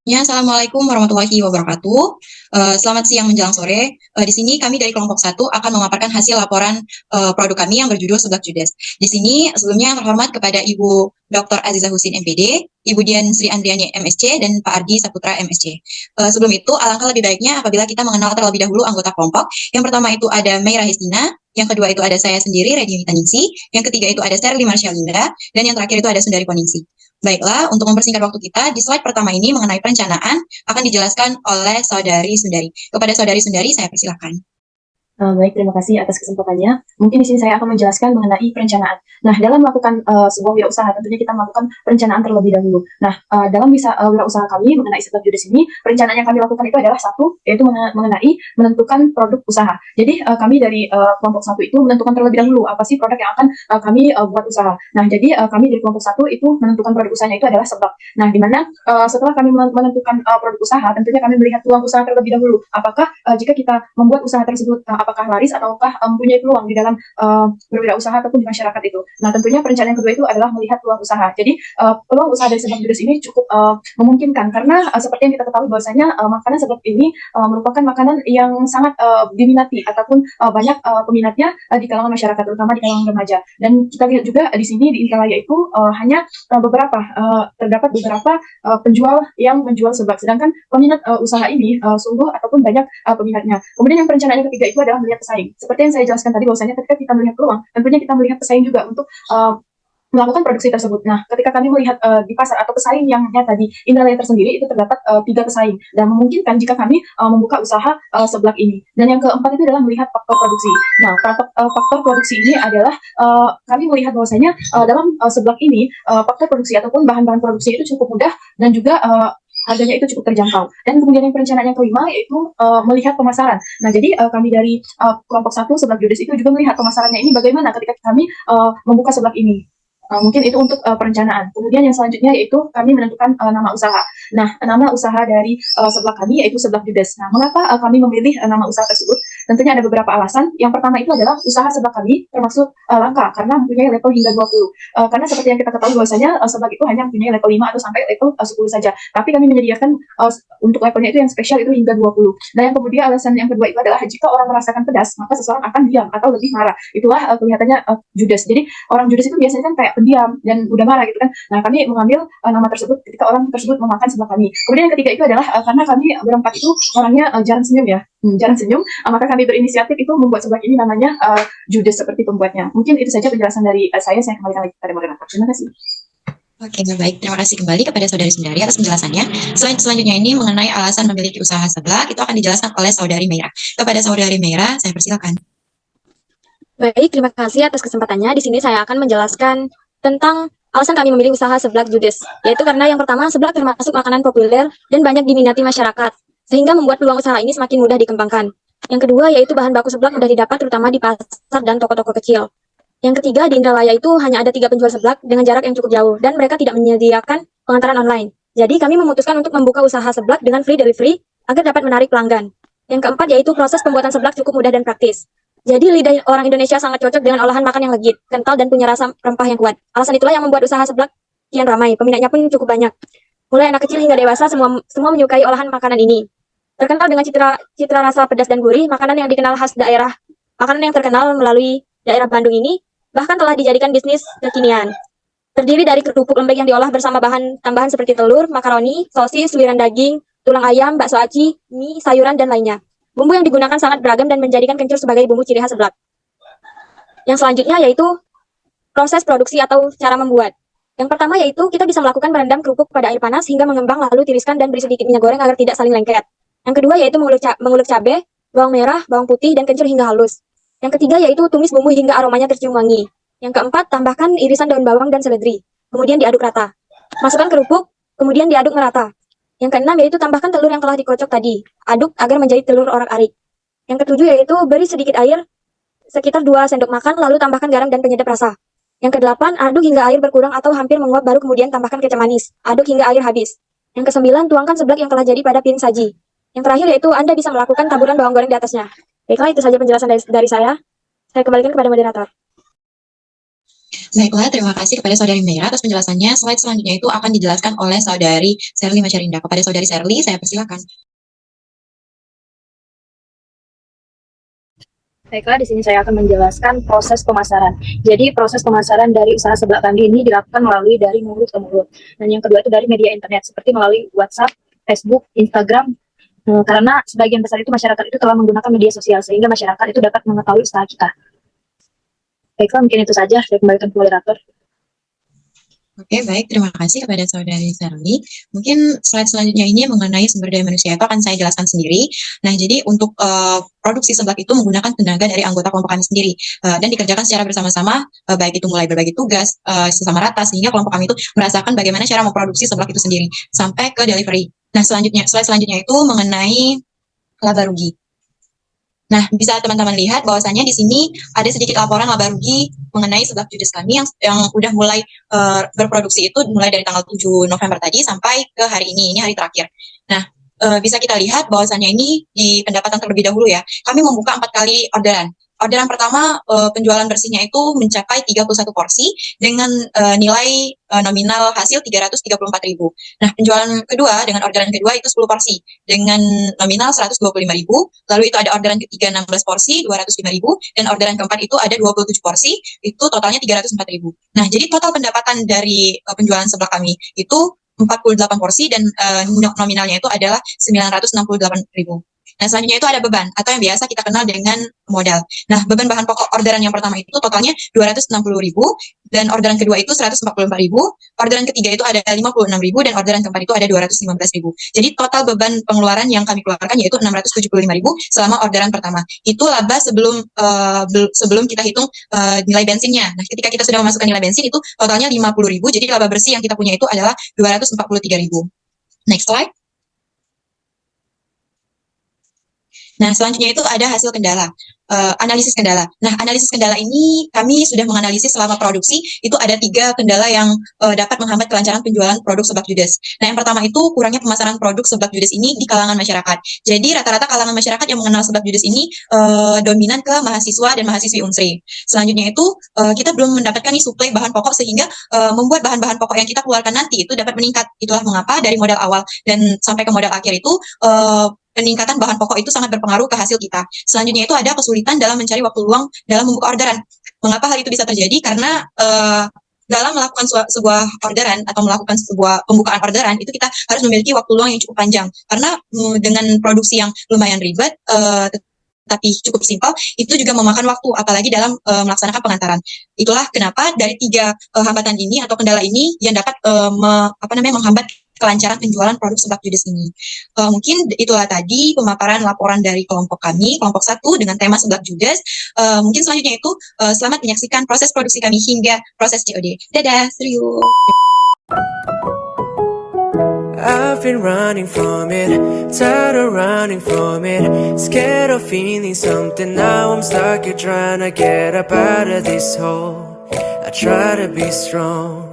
Ya, Assalamualaikum warahmatullahi wabarakatuh. Selamat siang menjelang sore. Di sini kami dari kelompok satu akan memaparkan hasil laporan produk kami yang berjudul Seblak Judes. Di sini sebelumnya yang terhormat kepada Ibu Dr. Aziza Husin MPD, Ibu Dian Sri Andriani MSC, dan Pak Ardi Saputra MSC. Sebelum itu, alangkah lebih baiknya apabila kita mengenal terlebih dahulu anggota kelompok. Yang pertama itu ada Meira Histina, yang kedua itu ada saya sendiri, Redini Ningsi, yang ketiga itu ada Serli Marshalinda, dan yang terakhir itu ada Sundari Koningsi. Baiklah, untuk mempersingkat waktu kita, di slide pertama ini mengenai perencanaan akan dijelaskan oleh Saudari Sundari. Kepada Saudari Sundari, saya persilahkan. Baik, terima kasih atas kesempatannya. Mungkin di sini saya akan menjelaskan mengenai perencanaan. Nah, dalam melakukan sebuah wirausaha, tentunya kita melakukan perencanaan terlebih dahulu. Nah, dalam wirausaha kami mengenai Seblak Judes ini, perencanaan yang kami lakukan itu adalah satu, yaitu mengenai menentukan produk usaha. Jadi, kami dari kelompok satu itu menentukan terlebih dahulu apa sih produk yang akan kami buat usaha. Nah, jadi kami dari kelompok satu itu menentukan produk usahanya itu adalah seblak. Nah, di mana setelah kami menentukan produk usaha, tentunya kami melihat peluang usaha terlebih dahulu. Apakah jika kita membuat usaha tersebut apakah laris ataukah mempunyai peluang di dalam berwirausaha ataupun di masyarakat itu. Nah, tentunya perencanaan yang kedua itu adalah melihat peluang usaha. Jadi peluang usaha dari Seblak Judes ini cukup memungkinkan karena seperti yang kita ketahui bahwasanya makanan seblak ini merupakan makanan yang sangat diminati ataupun banyak peminatnya di kalangan masyarakat terutama di kalangan remaja. Dan kita lihat juga di sini di Inkalaya itu hanya terdapat beberapa penjual yang menjual seblak, sedangkan peminat usaha ini sungguh ataupun banyak peminatnya. Kemudian yang perencanaan yang ketiga itu adalah melihat pesaing. Seperti yang saya jelaskan tadi bahwasanya ketika kita melihat peluang, tentunya kita melihat pesaing juga untuk melakukan produksi tersebut. Nah, ketika kami melihat di pasar atau pesaing yang nyata di Indralaya tersendiri itu terdapat 3 pesaing dan memungkinkan jika kami membuka usaha seblak ini. Dan yang keempat itu adalah melihat faktor produksi. Nah, faktor produksi ini adalah kami melihat bahwasanya dalam seblak ini faktor produksi ataupun bahan-bahan produksi itu cukup mudah dan juga harganya itu cukup terjangkau. Dan kemudian yang perencanaan yang kelima yaitu melihat pemasaran. Nah, jadi kami dari kelompok satu Seblak Judes itu juga melihat pemasarannya ini bagaimana ketika kami membuka seblak ini. Mungkin itu untuk perencanaan. Kemudian yang selanjutnya yaitu kami menentukan nama usaha. Nah, nama usaha dari seblak kami yaitu Seblak Judes. Nah, mengapa kami memilih nama usaha tersebut? Tentunya ada beberapa alasan. Yang pertama itu adalah usaha seblak kami termasuk langka karena mempunyai level hingga 20. Karena seperti yang kita ketahui bahwasanya seblak itu hanya mempunyai level 5 atau sampai level 10 saja. Tapi kami menyediakan untuk levelnya itu yang spesial itu hingga 20. Nah, yang kemudian alasan yang kedua itu adalah jika orang merasakan pedas, maka seseorang akan diam atau lebih marah. Itulah kelihatannya Judes. Jadi orang Judes itu biasanya kan kayak pendiam dan mudah marah gitu kan. Nah, kami mengambil nama tersebut ketika orang tersebut memakan seblak kami. Kemudian yang ketiga itu adalah karena kami berempat itu orangnya jarang senyum ya. Jarang senyum, maka kami berinisiatif itu membuat seblak ini namanya Judes seperti pembuatnya. Mungkin itu saja penjelasan dari saya kembalikan lagi kepada moderator. Terima kasih. Oke, baik. Terima kasih kembali kepada Saudari Sundari atas penjelasannya. Selanjutnya ini mengenai alasan memiliki usaha seblak, itu akan dijelaskan oleh Saudari Meira. Kepada Saudari Meira, saya persilakan. Baik, terima kasih atas kesempatannya. Di sini saya akan menjelaskan tentang alasan kami memilih usaha seblak Judes, yaitu karena yang pertama, seblak termasuk makanan populer dan banyak diminati masyarakat, sehingga membuat peluang usaha ini semakin mudah dikembangkan. Yang kedua, yaitu bahan baku seblak mudah didapat terutama di pasar dan toko-toko kecil. Yang ketiga, di Indralaya itu hanya ada 3 penjual seblak dengan jarak yang cukup jauh, dan mereka tidak menyediakan pengantaran online. Jadi, kami memutuskan untuk membuka usaha seblak dengan free delivery agar dapat menarik pelanggan. Yang keempat, yaitu proses pembuatan seblak cukup mudah dan praktis. Jadi lidah orang Indonesia sangat cocok dengan olahan makan yang legit, kental, dan punya rasa rempah yang kuat. Alasan itulah yang membuat usaha seblak kian ramai, peminatnya pun cukup banyak. Mulai anak kecil hingga dewasa semua menyukai olahan makanan ini. Terkenal dengan citra rasa pedas dan gurih, makanan yang terkenal melalui daerah Bandung ini bahkan telah dijadikan bisnis kekinian. Terdiri dari kerupuk lembek yang diolah bersama bahan tambahan seperti telur, makaroni, sosis, suiran daging, tulang ayam, bakso aci, mie, sayuran, dan lainnya. Bumbu yang digunakan sangat beragam dan menjadikan kencur sebagai bumbu ciri khas seblak. Yang selanjutnya yaitu proses produksi atau cara membuat. Yang pertama yaitu kita bisa melakukan merendam kerupuk pada air panas hingga mengembang lalu tiriskan dan beri sedikit minyak goreng agar tidak saling lengket. Yang kedua yaitu mengulek cabai, bawang merah, bawang putih, dan kencur hingga halus. Yang ketiga yaitu tumis bumbu hingga aromanya tercium wangi. Yang keempat, tambahkan irisan daun bawang dan seledri. Kemudian diaduk rata. Masukkan kerupuk, kemudian diaduk merata. Yang keenam yaitu tambahkan telur yang telah dikocok tadi. Aduk agar menjadi telur orak-arik. Yang ketujuh yaitu beri sedikit air, sekitar 2 sendok makan, lalu tambahkan garam dan penyedap rasa. Yang kedelapan, aduk hingga air berkurang atau hampir menguap, baru kemudian tambahkan kecap manis. Aduk hingga air habis. Yang kesembilan, tuangkan seblak yang telah jadi pada piring saji. Yang terakhir yaitu Anda bisa melakukan taburan bawang goreng di atasnya. Baiklah, itu saja penjelasan dari saya. Saya kembalikan kepada moderator. Baiklah, terima kasih kepada Saudari Meira atas penjelasannya. Slide selanjutnya itu akan dijelaskan oleh Saudari Sherly Masyarinda. Kepada Saudari Sherly, saya persilakan. Baiklah, di sini saya akan menjelaskan proses pemasaran. Jadi proses pemasaran dari usaha sebelah kami ini dilakukan melalui dari mulut ke mulut. Dan yang kedua itu dari media internet seperti melalui WhatsApp, Facebook, Instagram. Karena sebagian besar itu masyarakat itu telah menggunakan media sosial sehingga masyarakat itu dapat mengetahui usaha kita. Baiklah, mungkin itu saja. Saya kembalikan ke moderator. Oke, baik. Terima kasih kepada Saudari Sherly. Mungkin slide selanjutnya ini mengenai sumber daya manusia itu akan saya jelaskan sendiri. Nah, jadi untuk produksi seblak itu menggunakan tenaga dari anggota kelompok kami sendiri dan dikerjakan secara bersama-sama, baik itu mulai berbagi tugas sesama rata sehingga kelompok kami itu merasakan bagaimana cara memproduksi seblak itu sendiri sampai ke delivery. Nah, slide selanjutnya itu mengenai laba rugi. Nah, bisa teman-teman lihat bahwasannya di sini ada sedikit laporan laba rugi mengenai seblak judes kami yang udah mulai berproduksi itu mulai dari tanggal 7 November tadi sampai ke hari ini hari terakhir. Nah, bisa kita lihat bahwasannya ini di pendapatan terlebih dahulu ya, kami membuka 4 kali orderan. Orderan pertama penjualan bersihnya itu mencapai 31 porsi dengan nilai nominal hasil 334.000. Nah, penjualan kedua dengan orderan kedua itu 10 porsi dengan nominal 125.000. Lalu itu ada orderan ketiga 16 porsi 205.000 dan orderan keempat itu ada 27 porsi itu totalnya 304.000. Nah, jadi total pendapatan dari penjualan seblak kami itu 48 porsi dan nominalnya itu adalah 968.000. Nah, selanjutnya itu ada beban atau yang biasa kita kenal dengan modal. Nah, beban bahan pokok orderan yang pertama itu totalnya 260.000 dan orderan kedua itu 144.000, orderan ketiga itu ada 56.000 dan orderan keempat itu ada 215.000. Jadi total beban pengeluaran yang kami keluarkan yaitu 675.000 selama orderan pertama. Itu laba sebelum kita hitung nilai bensinnya. Nah, ketika kita sudah memasukkan nilai bensin itu totalnya 50.000. Jadi laba bersih yang kita punya itu adalah 243.000. Next slide. Nah, selanjutnya itu ada hasil kendala, analisis kendala. Nah, analisis kendala ini kami sudah menganalisis selama produksi, itu ada 3 kendala yang dapat menghambat kelancaran penjualan produk seblak judes. Nah, yang pertama itu kurangnya pemasaran produk seblak judes ini di kalangan masyarakat. Jadi, rata-rata kalangan masyarakat yang mengenal seblak judes ini dominan ke mahasiswa dan mahasiswi Unsri. Selanjutnya itu kita belum mendapatkan nih suplai bahan pokok sehingga membuat bahan-bahan pokok yang kita keluarkan nanti itu dapat meningkat. Itulah mengapa dari modal awal dan sampai ke modal akhir itu peningkatan bahan pokok itu sangat berpengaruh ke hasil kita. Selanjutnya itu ada kesulitan dalam mencari waktu luang dalam membuka orderan. Mengapa hal itu bisa terjadi? Karena dalam melakukan sebuah orderan atau melakukan sebuah pembukaan orderan itu kita harus memiliki waktu luang yang cukup panjang. Karena dengan produksi yang lumayan ribet tapi cukup simpel, itu juga memakan waktu, apalagi dalam melaksanakan pengantaran. Itulah kenapa dari 3 hambatan ini atau kendala ini yang dapat menghambat kelancaran penjualan produk seblak judes ini. Mungkin itulah tadi pemaparan laporan dari kelompok kami, kelompok 1 dengan tema seblak judes. Mungkin selanjutnya itu selamat menyaksikan proses produksi kami hingga proses COD. Dadah, see you. I've been running from it, tired of running from it, scared of feeling something. Now I'm stuck here trying to get up out of this hole. I try to be strong,